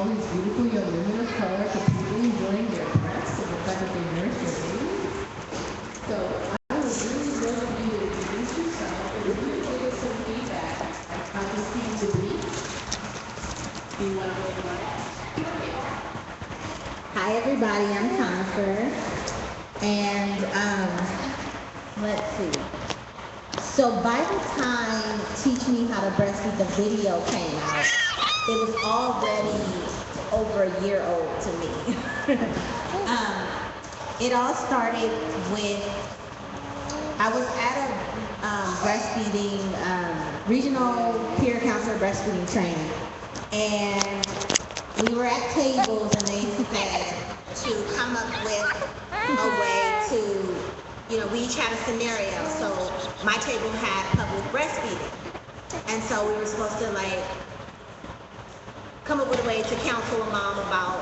these beautiful young women of color completely enjoying their breasts and the fact that they nurse their babies. So I would really love for you to introduce yourself and really give us some feedback on how this came to be. Do you want to go first? Hi everybody, I'm Conifer, and let's see. So by the time Teach Me How to Breastfeed the video came out, it was already over a year old to me. It all started with, I was at a breastfeeding, regional peer counselor breastfeeding training, and we were at tables and they said to come up with a way to, we each had a scenario. So my table had public breastfeeding. And so we were supposed to come up with a way to counsel a mom about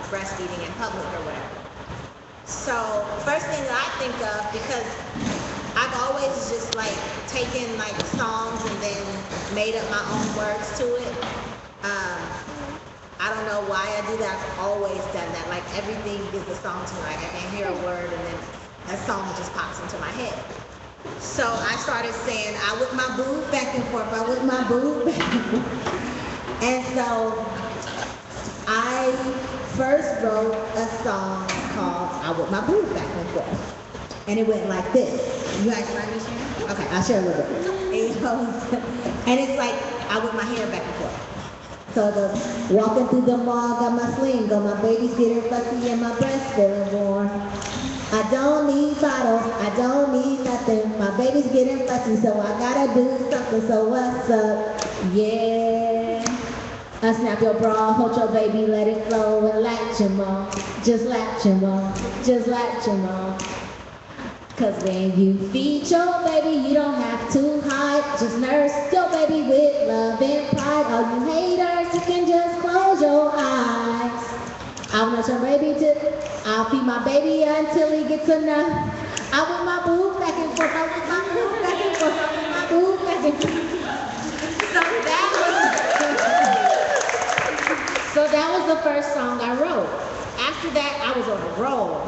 breastfeeding in public or whatever. So first thing that I think of, because I've always just taken songs and then made up my own words to it. I don't know why I do that. I've always done that. Everything is a song to me. I can hear a word and then a song just pops into my head. So I started saying, I whip my boob back and forth. I whip my boob back and forth. And so I first wrote a song called I Whip My Boob Back and Forth. And it went like this. You guys mind me sharing? Okay, I'll share a little bit. It goes, and it's I whip my hair back and forth. So walking through the mall, got my sling, got my baby's getting fussy and my breast feeling warm. I don't need bottles, I don't need nothing. My baby's getting fussy, so I gotta do something. So what's up? Yeah. Unsnap your bra, hold your baby, let it flow, and latch your mom. Just latch your mom, just latch your mom. Cause when you feed your baby, you don't have to hide. Just nurse your baby with love and pride. All you haters, you can just close your eyes. I'll nurse your baby I'll feed my baby until he gets enough. I whip my boob back and forth, I whip my boob back and forth, I whip my boob back and forth. So that was the first song I wrote. After that, I was on a roll.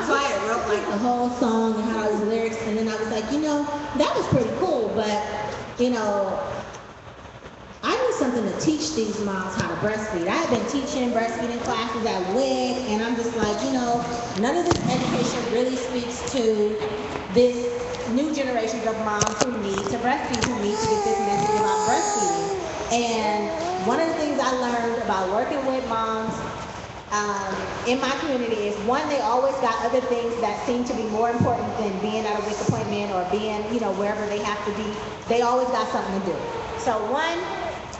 So I wrote the whole song and had all these lyrics, and then I was that was pretty cool, but I need something to teach these moms how to breastfeed. I have been teaching breastfeeding classes at WIC, and I'm just none of this education really speaks to this new generation of moms who need to breastfeed, who need to get this message about breastfeeding. And one of the things I learned about working with moms in my community is, one, they always got other things that seem to be more important than being at a WIC appointment or being, wherever they have to be. They always got something to do. So one,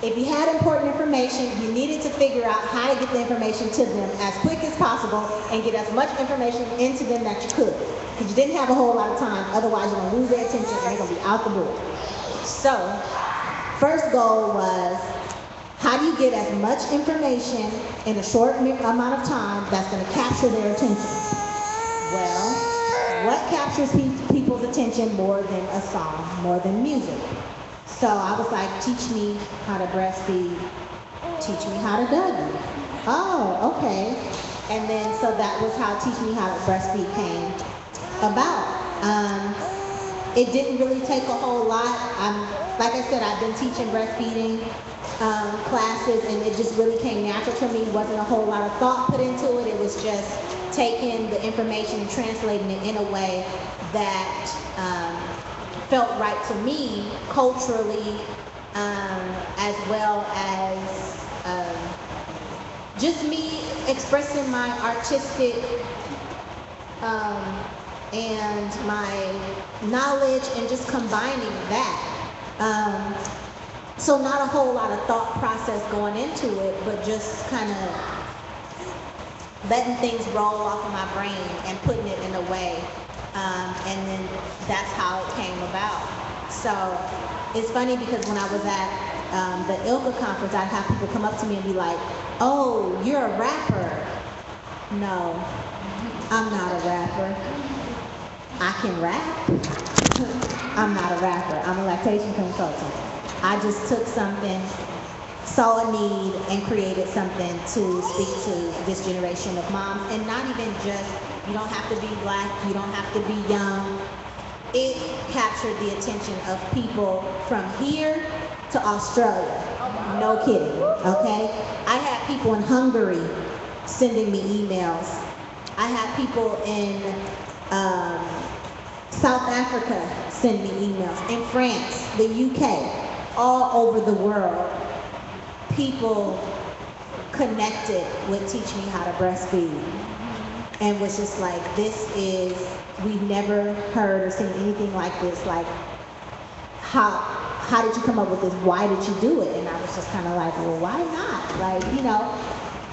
if you had important information, you needed to figure out how to get the information to them as quick as possible and get as much information into them that you could. Because you didn't have a whole lot of time, otherwise you're going to lose their attention and they're going to be out the door. So, first goal was, how do you get as much information in a short amount of time that's going to capture their attention? Well, what captures people's attention more than a song, more than music? So I was like, teach me how to breastfeed, teach me how to Dougie. Oh, okay. And then, so that was how Teach Me How to Breastfeed came about. It didn't really take a whole lot. Like I said, I've been teaching breastfeeding classes, and it just really came natural to me. Wasn't a whole lot of thought put into it. It was just taking the information and translating it in a way that felt right to me culturally, as well as just me expressing my artistic and my knowledge and just combining that. So not a whole lot of thought process going into it, but just kind of letting things roll off of my brain and putting it in a way. And then that's how it came about. So it's funny because when I was at the ILCA conference, I'd have people come up to me and be like, oh, you're a rapper. No, I'm not a rapper. I can rap. I'm not a rapper. I'm a lactation consultant. I just took something saw a need and created something to speak to this generation of moms. And not even just, you don't have to be black, you don't have to be young. It captured the attention of people from here to Australia. No kidding, okay? I had people in Hungary sending me emails. I had people in South Africa send me emails. In France, the UK, all over the world, people connected with Teach Me How to Breastfeed and was just like, we've never heard or seen anything like this. Like, how did you come up with this? Why did you do it? And I was just kind of like, well, why not? Like, you know.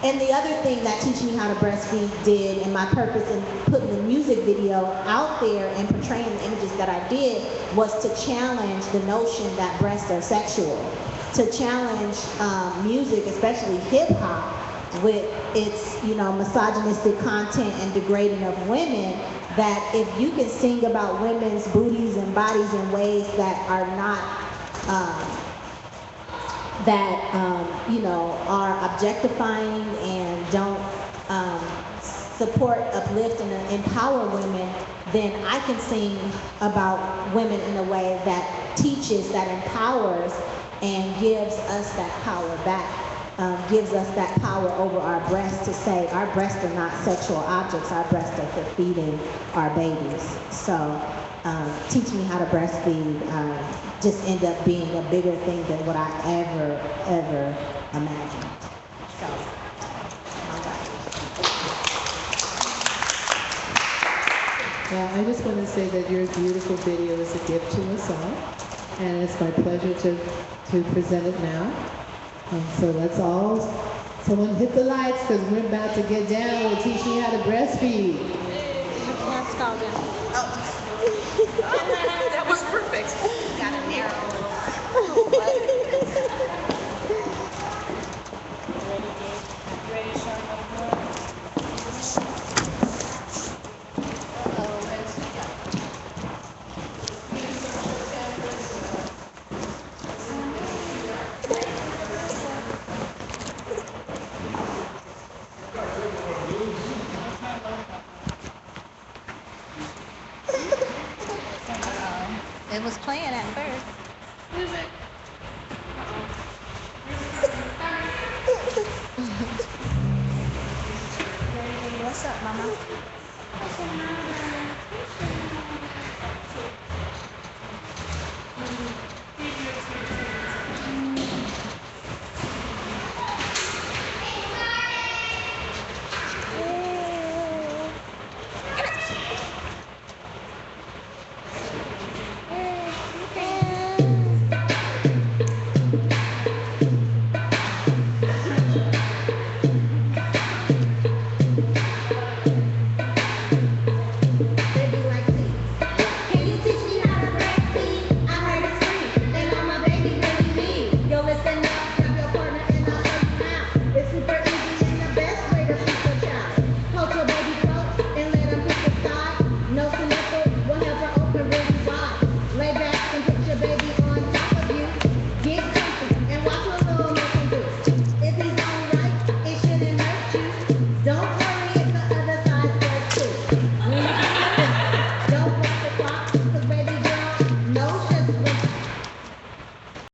And the other thing that Teach Me How to Breastfeed did, and my purpose in putting the music video out there and portraying the images that I did, was to challenge the notion that breasts are sexual. To challenge music, especially hip hop, with its, you know, misogynistic content and degrading of women, that if you can sing about women's booties and bodies in ways that are not, you know, are objectifying and don't support, uplift, and empower women, then I can sing about women in a way that teaches, that empowers, and gives us that power back. Gives us that power over our breasts to say our breasts are not sexual objects, our breasts are for feeding our babies. So Teach Me How to Breastfeed just ended up being a bigger thing than what I ever imagined. So, all right. Well, I just want to say that your beautiful video is a gift to us all, and it's my pleasure to present it now. So let's all, someone hit the lights, because we're about to get down with Teach Me How to Breastfeed. That was perfect. Got a narrow Ready, Sean? It was playing at first. Music. What's up, Mama?